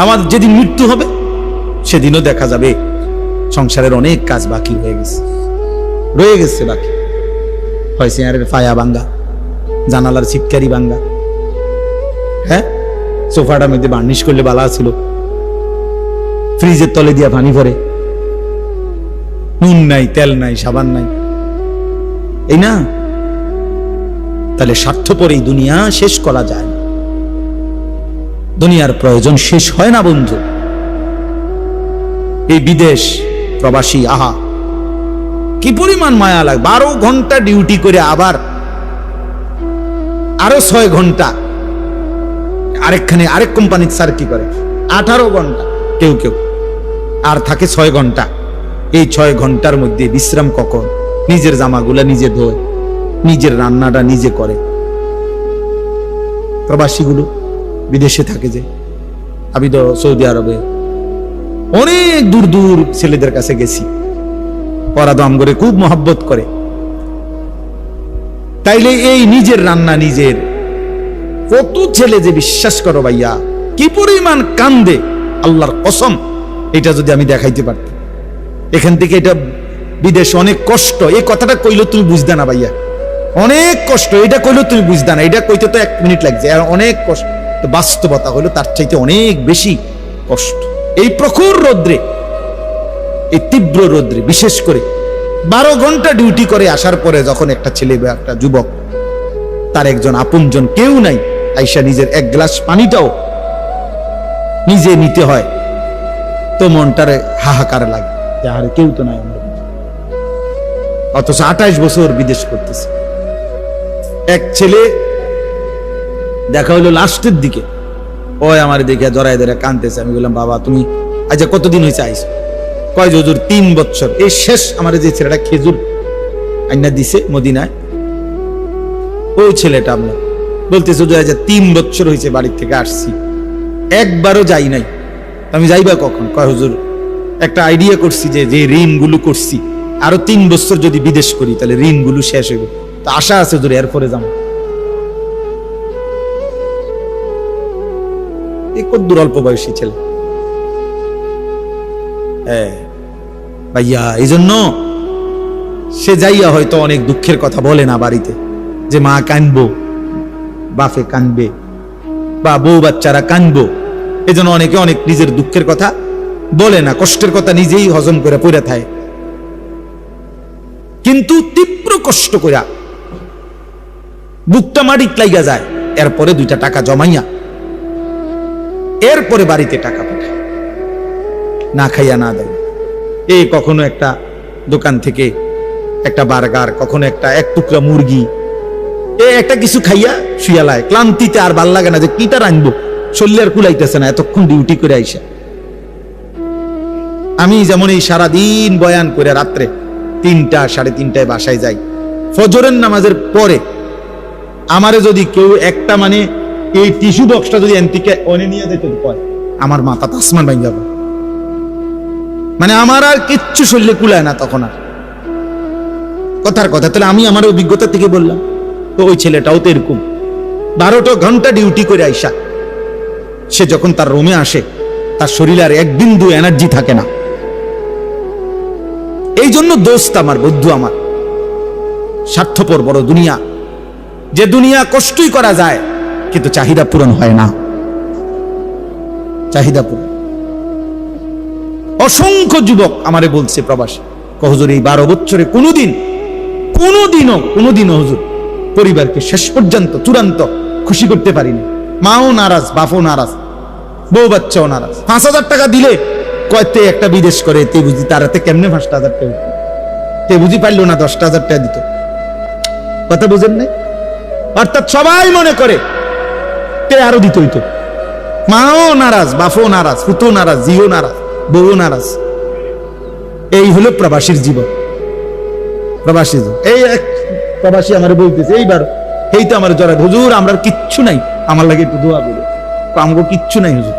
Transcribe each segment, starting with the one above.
আমার যেদিন মৃত্যু হবে সেদিনও দেখা যাবে সংসারের অনেক কাজ বাকি রয়ে গেছে বাকি। হয় চেয়ারের ফায়া ভাঙ্গা, জানালার ছিটকারি ভাঙ্গা, হ্যাঁ সোফাটার মধ্যে বার্নিশ করলে বালা ছিল, ফ্রিজের তলে দিয়া পানি ভরে, নুন নাই, তেল নাই, সাবান নাই, এই না? তাহলে স্বার্থপর এই দুনিয়া শেষ করা যায় না। দুনিয়ার প্রয়োজন শেষ হয় না বন্ধু। এই বিদেশ প্রবাসী, আহা কি পরিমাণ মায়া লাগে। 12 ঘন্টা ডিউটি করে আবার আরো 6 ঘন্টা আরেক কোম্পানির স্যার কি করে 18 ঘন্টা, কেউ কেউ আর থাকে 6 ঘন্টা। এই 6 ঘন্টার মধ্যে বিশ্রাম কখন? নিজের জামাগুলা নিজে ধোয়, নিজের রান্নাটা নিজে করে। প্রবাসীগুলো বিদেশে থাকে, যে আমি তো সৌদি আরবে অনেক দূর দূর ছেলেদের কাছে গেছি, ওরা দাম করে খুব মহব্বত করে। তাইলে এই নিজের রান্না নিজের, কত ছেলে যে বিশ্বাস করো ভাইয়া কি পরিমাণ কান্দে, আল্লাহর কসম। এটা যদি আমি দেখাইতে পারতাম। এখান থেকে এটা বিদেশ অনেক কষ্ট। এই কথাটা কইলে তুমি বুঝতে না ভাইয়া, অনেক কষ্ট। এটা কইলে তুমি বুঝতে না, এটা কইতে তো 1 মিনিট লাগছে, আর অনেক কষ্ট। বাস্তবতা হলো তার চাইতে অনেক বেশি কষ্ট। এই প্রখর রৌদ্রে, এই তীব্র রৌদ্রে, বিশেষ করে 12 ঘন্টা ডিউটি করে আসার পরে যখন একটা ছেলে বা একটা যুবক, তার একজন আপনজন কেউ নাই, আইসা নিজের 1 গ্লাস পানিটাও নিজে নিতে হয়, তো মনটারে হাহাকার লাগে যে আরে কেউ তো নাই আমার। অথচ 28 বছর বিদেশ করতেছে। এক ছেলে দেখা হইলো লাস্টের দিকে, ওই আমার দেখে জড়াই ধরে কাঁদতেছে। আমি বললাম বাবা তুমি আচ্ছা কতদিন হয়েছে আইসো? কয় যে হুজুর 3 বছর। এই শেষ আমার যে ছেলেটা খেজুর আইনা দিছে মদিনায়, ওই ছেলেটা আমরা বলতেছে হুজুর আচ্ছা 3 বছর হয়েছে বাড়ির থেকে আসছি, একবারও যাই নাই। আমি যাইবা কখন? কয় হুজুর একটা আইডিয়া করছি যে ঋণগুলো করছি আরো 3 বছর যদি বিদেশ করি তাহলে ঋণগুলো শেষ হইব, তো আশা আছে হুজুর এরপরে যাবো। কদ্দুর অল্প বয়সী ছেলে। হ্যাঁ ভাইয়া, এই জন্য সে যাইয়া হয়তো অনেক দুঃখের কথা বলে না বাড়িতে, যে মা কানবো, বাপে কানবে, বা বউ বাচ্চারা কানবো। এই জন্য অনেকে অনেক নিজের দুঃখের কথা বলে না, কষ্টের কথা নিজেই হজম করে পড়ে থাকে। কিন্তু তীব্র কষ্ট কইরা বুকটা মাটিত লাইগা যায়, এরপরে 2টা টাকা জমাইয়া এরপরে বাড়িতে টাকা পাঠায়, না খাইয়া না দেয়। এই কখনো একটা দোকান থেকে একটা বার্গার, কখনো একটা 1 টুকরা মুরগি, একটা কিছু খাইয়া শুয়ালায়। ক্লান্তিতে আর ভাল লাগে না যে কিটা রাখবো, শরীর আর কুলাইতেছে না এতক্ষণ ডিউটি করে আইসা। আমি যেমন এই সারাদিন বয়ান করে রাত্রে 3টা 3:30টায় বাসায় যাই, ফজরের নামাজের পরে আমারে যদি কেউ একটা মানে এই টিস্যু বক্সটা যদি এনতিকে অনে নিয়ে যেতে কয়, আমার মাথা আসমান ভাঙ যাবে। মানে আমার আর কিচ্ছু শরীরে কুলায় না তখন আর। কথার কথা, তাহলে আমি আমার অভিজ্ঞতা থেকে বললাম। তো ওই ছেলেটাও তো এরকম 12টা ঘন্টা ডিউটি করে আইসা সে যখন তার রুমে আসে, তার শরীরে আর 1 বিন্দু এনার্জি থাকে না। এই জন্য দোস্ত আমার, বন্ধু আমার, স্বার্থপর বড় দুনিয়া, যে দুনিয়া কষ্টই করা যায় কিন্তু চাহিদা পূরণ হয় না। চাহিদা পূরণ। অসংখ্য যুবক আমারে বলছে প্রবাসী, হুজুর এই 12 বছরে কোনোদিনও হুজুর পরিবারকে শেষ পর্যন্ত চূড়ান্ত খুশি করতে পারিনি। মাও নারাজ, বাপও নারাজ, বউ বাচ্চাও নারাজ। 5,000 টাকা দিলে কয়তে একটা বিদেশ করে, তে বুঝি তারাতে কেমনে 5,000 টাকা, তে বুঝি পারলো না 10,000 টাকা দিত। কথা বুঝেন নাই? অর্থাৎ সবাই মনে করে তে আরো দিত হইতো। মাও নারাজ, বাপও নারাজ, পুতো নারাজ, জিও নারাজ, বউ নারাজ। এই হলো প্রবাসীর জীবন। প্রবাসী এই এক প্রবাসী আমার বলতেছে এইবার, এই তো আমার জড়াই, হুজুর আমরা কিচ্ছু নাই, আমার লাগে একটু দোয়া করো। আমাকে কিচ্ছু নাই হুজুর।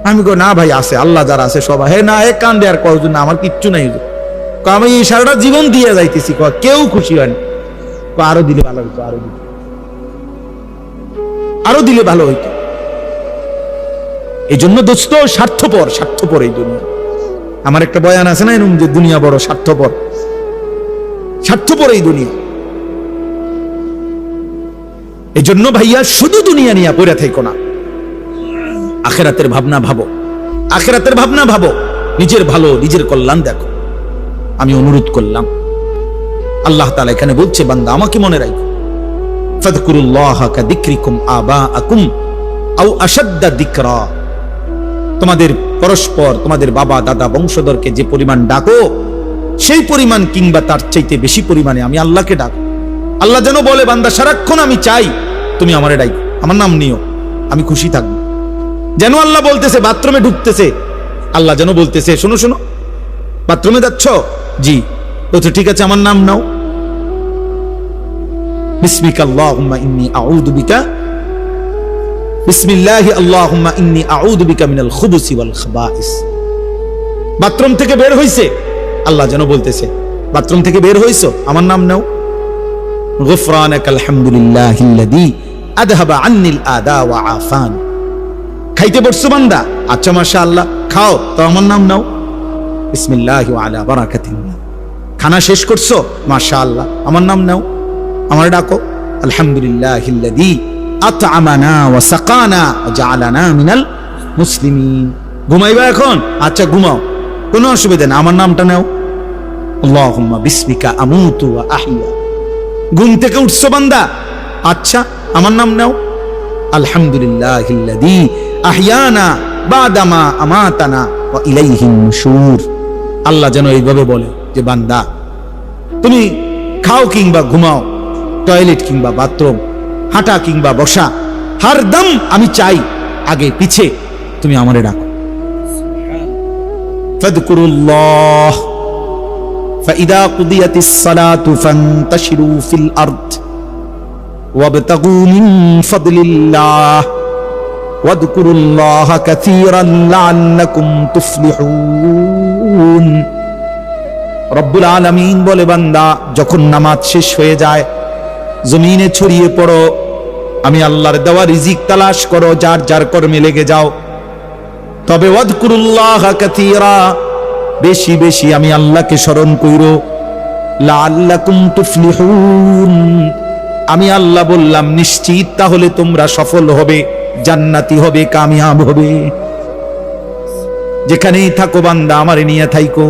আমি কই না ভাই আছে, আল্লাহ যারা আছে সবাই। হে না, হে কান্দে আর কয় হুজুর না আমার কিচ্ছু নাই হুজুর। আমি এই সারাটা জীবন দিয়ে যাইতেছি, কেউ খুশি হয় না। আরো দিলে ভালো হইতো, আরো দিলে ভালো হইতো। এই জন্য দোস্ত স্বার্থপর, স্বার্থপর এই দুনিয়া। আমার একটা বয়ান আছে না এরকম, যে দুনিয়া বড় স্বার্থপর, স্বার্থপর এই দুনিয়া। এই জন্য ভাইয়া শুধু দুনিয়া নিয়ে পড়ে থাকো না, আখিরাতের ভাবনা ভাবো, আখিরাতের ভাবনা ভাবো, নিজের ভালো নিজের কল্যাণ দেখো। আমি অনুরোধ করলাম, আল্লাহ তাআলা এখানে বলছে বান্দা আমাকে মনে রাখো, ফাযকুরুল্লাহা কাযিকরিকুম আবাআকুম আও আশাদ্দা যিকরা। তোমাদের পরস্পর তোমাদের বাবা দাদা বংশধরকে যে পরিমাণ ডাকো সেই পরিমাণ কিংবা তার চাইতে বেশি পরিমাণে আমি আল্লাহকে ডাকো। আল্লাহ যেন বলে বান্দা সারাক্ষণ আমি চাই তুমি আমারে ডাকো, আমার নাম নিও, আমি খুশি থাকবো। যেন আল্লাহ বলতেছে, বাথরুমে ঢুকতেছে আল্লাহ যেন বলতেছে, শোনো শোনো বাথরুমে যাচ্ছ, জি বলছে ঠিক আছে আমার নাম নাও, বিসমিকা আল্লাহুম্মা ইন্নী আউযু বিকা, বিসমিল্লাহি আল্লাহুম্মা ইন্নী আউযু বিকা মিনাল খুবুসি ওয়াল খাবাইস। বাথরুম থেকে বের হইছে আল্লাহ যেন বলতেছে, বাথরুম থেকে বের হইছো আমার নাম নাও, গুফরানাকাল হামদুলিল্লাহিল্লাযী আযহাবা আন্নিল আদা ওয়া আফান। খাইতে বসছো বান্দা, আচ্ছা মাশাআল্লাহ খাও, তো আমার নাম নাও, বিসমিল্লাহি ওয়া আলা বারাকাতিল্লাহ। খানা শেষ করছো, মাশাআল্লাহ আমার নাম নাও, আমার ডাকো, আলহামদুলিল্লাহিল্লাযী আত'আমানা ওয়া সাকানা ওয়া জাআলানা মিনাল মুসলিমিন। ঘুমাইবা এখন, আচ্ছা ঘুমাও, কোনো অসুবিধা না, আমার নামটা নাও, আল্লাহুম্মা বিসমিকা আমুতু ওয়া আহইয়া। ঘুম থেকে উঠছো বান্দা, আচ্ছা আমার নাম নাও, আলহামদুলিল্লাহিল্লাযী আহইয়ানা বাদামা আমাতানা ওয়া ইলাইহিন নুশুর। আল্লাহ যেন এইভাবে বলে যে বান্দা তুমি খাও কিংবা ঘুমাও, টয়লেট কিংবা বাথরুম, হাঁটা কিংবা বসা, হরদম আমি চাই আগে পিছে তুমি আমারে ডাকো। ফাযকুরুল্লাহ ফাইদা কুদিয়াতিস সালাতু ফান্তাশিরু ফিল আরদ ওয়াবতাগু মিন ফাদলিল্লাহ ওয়াযকুরুল্লাহা কাসীরান লাআল্লাকুম তুফলিহুন। রব্বুল আলামিন বলে বান্দা যখন নামাজ শেষ হয়ে যায় জমিনে ছড়িয়ে পড়ো, আমি আল্লাহর দেওয়া রিজিক তালাশ করো, যার যার কর্মে লেগে যাও, তবে ওয়াযকুরুল্লাহা কাসীরা, বেশি বেশি আমি আল্লাহকে স্মরণ কইরো, লাআল্লাকুম তুফলিহুন, আমি আল্লাহ বললাম নিশ্চিত তাহলে তোমরা সফল হবে, জান্নাতি হবে, কামিয়াব হবে। যেখানেই থাকো বান্দা আমারে নিয়ে থাইকো।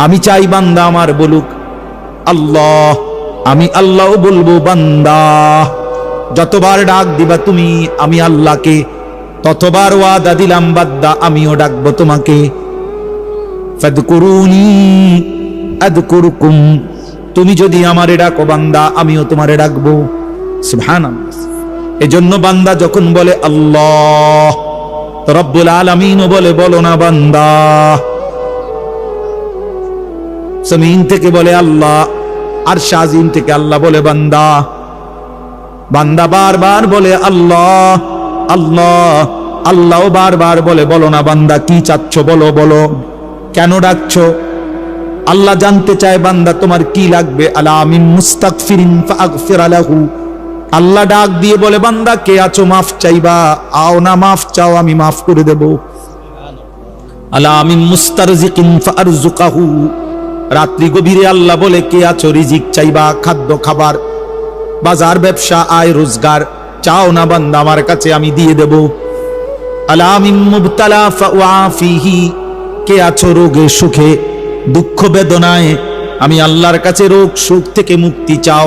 আমি চাই বান্দা আমার বলুক আল্লাহ, আমি আল্লাহ বলবো বান্দা। যতবার ডাক দিবা তুমি আমি আল্লাহকে, ততবার ওয়াদা দিলাম বান্দা আমিও ডাকবো তোমাকে। ফাদকুরুনি আযকুরকুম, তুমি যদি আমারে ডাকো বান্দা আমিও তোমারে ডাকবো। সুবহানাল্লাহ। এজন্য বান্দা যখন বলে আল্লাহ, রব্বুল আলামিনও বলে বলো না বান্দা। জমিন থেকে বলে আল্লাহ, আরশ আজিম থেকে আল্লাহ বলে বান্দা। বান্দা বারবার বলে আল্লাহ আল্লাহ, আল্লাহও বারবার বলে বলো না বান্দা কি চাচ্ছ বলো, বলো কেন ডাকছো। আল্লাহ জানতে চায় বান্দা তোমার কি লাগবে। আলা মিন মুস্তাগফিরিন ফাগফির লাহু, আল্লাহ ডাক দিয়ে বলে বান্দা কে আছো মাফ চাইবা, আও না মাফ চাও আমি মাফ করে দেব। আলা মিন মুস্তারজিকিন ফারজুকাহু, রাত্রি গভীরে আল্লাহ বলে কে আছো রিজিক চাইবা, খাদ্য খাবার বাজার ব্যবসা আয় রোজগার চাও না বান্দা আমার কাছে আমি দিয়ে দেব। আলা মিন মুবতালা ফাওয়াফিহি, কে আছো রোগে সুখে দুঃখ বেদনায়, আমি আল্লাহর কাছে রোগ সুখ থেকে মুক্তি চাও,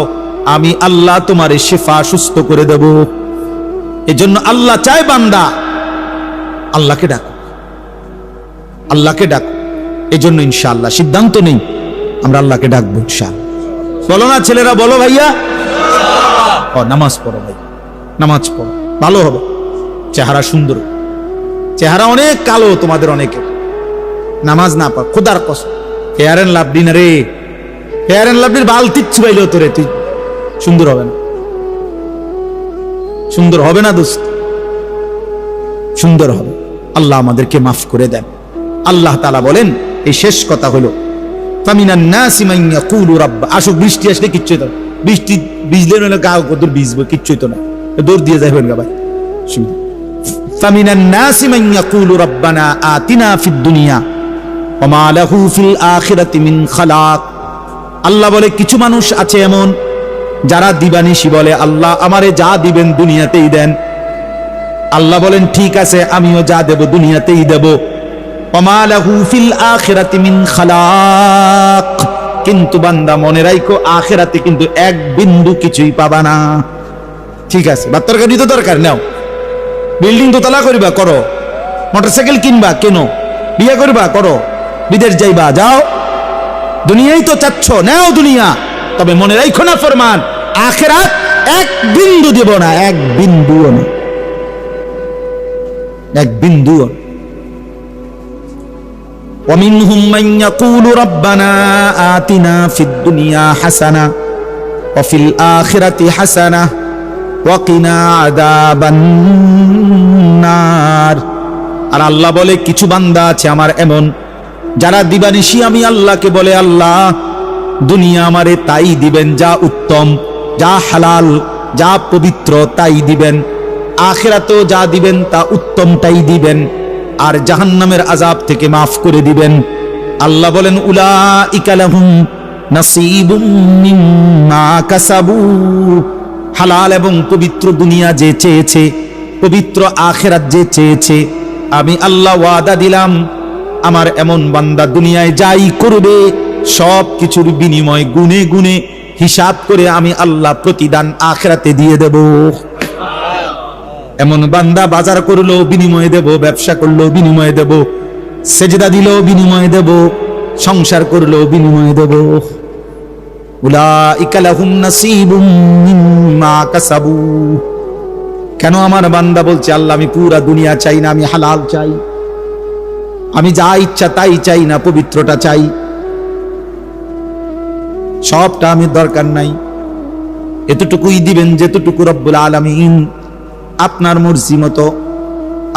আমি আল্লাহ তোমারে শিফা সুস্থ করে দেব। এজন্য আল্লাহ চায় বান্দা আল্লাহকে ডাকো, আল্লাহকে ডাকো। এজন্য ইনশাআল্লাহ সিদ্ধান্ত নেই আমরা আল্লাহকে ডাকবো ইনশাআল্লাহ। বলো না ছেলেরা, বলো ভাইয়া, নামাজ পড়ো ভাই, নামাজ পড়ো, ভালো হবে, চেহারা সুন্দর। চেহারা অনেক কালো তোমাদের অনেকের, নামাজ না পড়, খোদার কসম ফেয়ার এন্ড লাভলি না রে, ফেয়ার এন্ড লাভলির বালতি ছুবাইলো তোরে, তুই সুন্দর হবে না, সুন্দর হবে না দোস্ত, সুন্দর হবে। আল্লাহ আমাদেরকে মাফ করে দেন। আল্লাহ তাআলা বলেন, এই শেষ কথা হলো ফামিনান নাসি মান ইয়াকুলু রাব্বা, আসো বৃষ্টি আসলে কিচ্ছু হতো, বৃষ্টি ভিজলে নইলে গাও কত ভিজবে, কিচ্ছুই তো না, দৌড় দিয়ে যাবেন গা ভাই। ফামিনান নাসি মান ইয়াকুলু রাব্বানা আতিনা ফিদ দুনিয়া ওয়া মা লাহু ফিল আখিরাতি মিন খালাক। আল্লাহ বলে কিছু মানুষ আছে এমন যারা দিবানিশি বলে আল্লাহ আমারে যা দিবেন দুনিয়াতেই দেন। আল্লাহ বলেন ঠিক আছে আমিও যা দেব দুনিয়াতেই দেব। ওয়া মা লাহু ফিল আখিরাতি মিন খালাক, কিন্তু বান্দা মনে রাখো আখিরাতে কিন্তু এক বিন্দু কিছুই পাবা না। ঠিক আছে, বাত্তর গাড়ি তো দরকার নাও, বিল্ডিং দোতলা করিবা করো, মোটরসাইকেল কিনবা কেন, বিয়ে করবা করো, বিদেশ যাইবা যাও, দুনিয়াই তো চাচ্ছ নাও দুনিয়া, তবে মনে রাখো না ফরমান আখিরাত এক বিন্দু দেব না, এক বিন্দুও না, এক বিন্দুও। ومنهم من يقول ربنا آتنا في الدنيا حسنة وفي الآخرة حسنة وقنا عذاب النار। আর আল্লাহ বলে কিছু বান্দা আছে আমার এমন যারা দিবানিশি আমি আল্লাহকে বলে আল্লাহ দুনিয়া আমারে তাই দিবেন যা উত্তম, যা হালাল, যা পবিত্র তাই দিবেন, আখিরাতেও যা দিবেন তা উত্তমটাই দিবেন, আর জাহান্নামের আযাব থেকে মাফ করে দিবেন। আল্লাহ বলেন উলাইকা লাহুম নাসীবুম মিম্মা কাসাবু। হালাল এবং পবিত্র দুনিয়া যে চেয়েছে, পবিত্র আখিরাত যে চেয়েছে, আমি আল্লাহ ওয়াদা দিলাম আমার এমন বান্দা দুনিয়ায় যাই করবে সব কিছুর বিনিময় গুনে গুনে হিসাব করে আমি আল্লাহ প্রতিদান আখিরাতে দিয়ে দেব। এমন বান্দা বাজার করলো বিনিময়ে দেব, ব্যবসা করলো বিনিময়ে দেব, সেজদা দিল বিনিময়ে দেব, সংসার করলো বিনিময়ে দেব। উলাইকা লাহুম নাসীবুম মিম্মা কাসাবু। কেন আমার বান্দা বলছে আল্লাহ আমি পুরা দুনিয়া চাই না, আমি হালাল চাই, আমি যা ইচ্ছা তাই চাই না, পবিত্রটা চাই, সবটা আমি দরকার নাই, এতটুকুই দিবেন যেতটুকু রব্বুল আলামিন আপনার মর্জি মতো,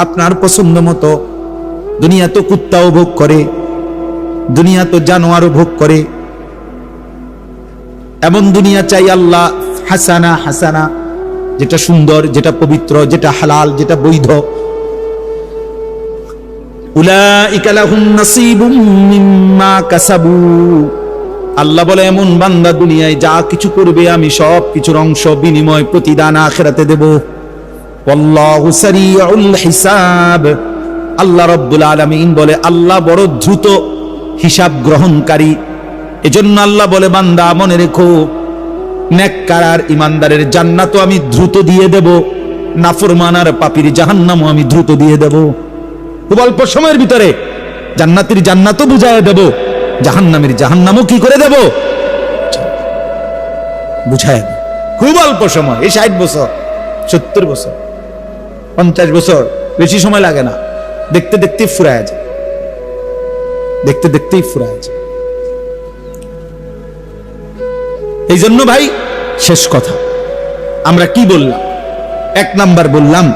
আপনার পছন্দ মতো। দুনিয়া তো কুত্তাও ভোগ করে, দুনিয়া তো জানোয়ারও ভোগ করে, এমন দুনিয়া চাই আল্লাহ হাসানা, হাসানা যেটা সুন্দর, যেটা পবিত্র, যেটা হালাল, যেটা বৈধ। উলাইকা লাহুম নাসীবুম মিম্মা কাসাবু। আল্লাহ বলে এমন বান্দা দুনিয়ায় যা কিছু করবে আমি সব কিছুর অংশ বিনিময় প্রতিদান আখিরাতে দেব। ওয়াল্লাহু সারিউল হিসাব। আল্লাহ রাব্বুল আলামিন বলে আল্লাহ বড় দ্রুত হিসাব গ্রহণকারী। এজন্য আল্লাহ বলে বান্দা মনে রেখো নেককার আর ইমানদারের জান্নাতও আমি দ্রুত দিয়ে দেব, নাফরমান আর পাপীর জাহান্নামও আমি দ্রুত দিয়ে দেব। খুব অল্প সময়ের ভিতরে জান্নাতের জান্নাতও বুঝায় দেব, জাহান্নামের জাহান্নামও কি করে দেব বুঝায় দেব। খুব অল্প সময়, এই 60 বছর 70 বছর 50 বছর, বেশি সময় লাগে না, দেখতে দেখতেই ফুরায় যায়, দেখতে দেখতেই ফুরায় যায়। এই জন্য ভাই শেষ কথা আমরা কি বললাম? 1 নাম্বার বললাম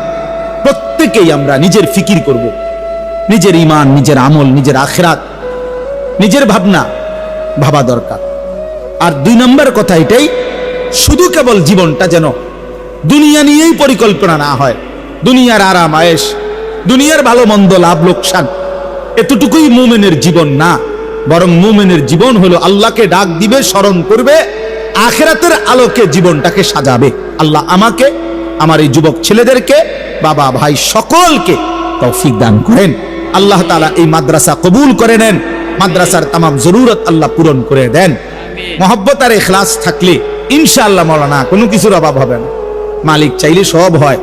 প্রত্যেকেই আমরা নিজের ফিকির করব, নিজের ঈমান, নিজের আমল, নিজের আখিরাত, নিজের ভাবনা ভাবা দরকার। আর 2 নাম্বার কথা এটাই, শুধু কেবল জীবনটা যেন দুনিয়া নিয়েই পরিকল্পনা না হয়, দুনিয়ার আরাম আয়েশ, দুনিয়ার ভালো মন্দ, লাভ লোকসান, এতটুকুই মুমিনের জীবন না, বরং মুমিনের জীবন হলো আল্লাহকে ডাক দিবে, স্মরণ করবে, আখিরাতের আলোকে জীবনটাকে সাজাবে। আল্লাহ আমাকে, আমার এই যুবক ছেলেদেরকে, বাবা ভাই সকলকে তৌফিক দান করেন। আল্লাহ তাআলা এই মাদ্রাসা কবুল করে নেন, মাদ্রাসার তামাম জরুরত আল্লাহ পূরণ করে দেন। মহব্বত আর ইখলাস থাকলে ইনশাআল্লাহ মাওলানা কোনো কিছুর অভাব হবে না। মালিক চাইলে সব হয়,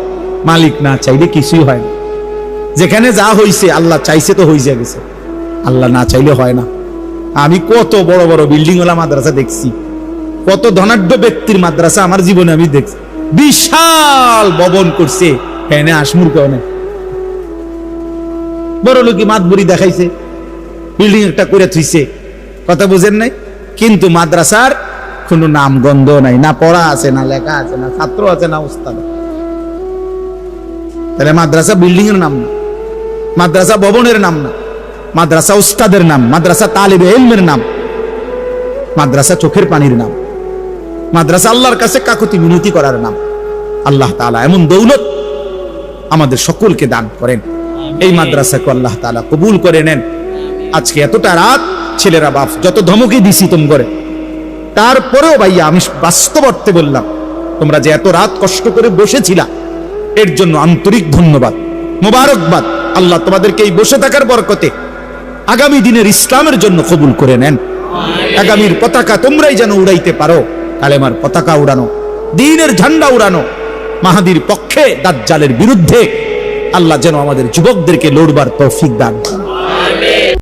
মালিক না চাইলে কিছুই হয় না। যেখানে যা হইছে আল্লাহ চাইছে তো হইছে গেছে, আল্লাহ না চাইলে হয় না। আমি কত বড় বড় বিল্ডিং ওয়ালা মাদ্রাসা দেখছি, কত ধনাঢ্য ব্যক্তির মাদ্রাসা আমার জীবনে আমি দেখছি, বিশাল ভবন করছে, ফ্যানে আসমুর কেন বড় লোকই মাতবুরি দেখাইছে, বিল্ডিং একটা করে থুইছে, কথা বুঝেন নাই, কিন্তু মাদ্রাসার কোনো নাম গন্ধ নাই, না পড়া আছে, না লেখা আছে, না ছাত্র আছে, না উস্তাদ। তাহলে মাদ্রাসা বিল্ডিং এর নাম না, মাদ্রাসা ভবনের নাম না, মাদ্রাসা উস্তাদের নাম, মাদ্রাসা তালিবে ইলমের নাম, মাদ্রাসা চোখের পানির নাম, মাদ্রাসা আল্লাহর কাছে কাকুতি মিনতি করার নাম। আল্লাহ তাআলা এমন দৌলত আমাদের সকলকে দান করেন। এই মাদ্রাসাকে আল্লাহ তাআলা কবুল করে নেন। আজকে এতটা রাত ছেলেরা বাপ যত ধমকে দিছি তোম করে, তারপরেও ভাইয়া আমি বাস্তব অর্থে বললাম, তোমরা যে এত রাত কষ্ট করে বসেছিলা এর জন্য আন্তরিক ধন্যবাদ, মোবারকবাদ। আল্লাহ তোমাদেরকে এই বসে থাকার বরকতে আগামী দিনের ইসলামের জন্য কবুল করে নেন। আগামীর পতাকা তোমরাই যেন উড়াইতে পারো, কালেমার পতাকা উড়ানো, দ্বীনের ঝান্ডা উড়ানো, মাহাদির পক্ষে দাজ্জালের বিরুদ্ধে আল্লাহ যেন আমাদের যুবকদেরকে লড়বার তৌফিক দান।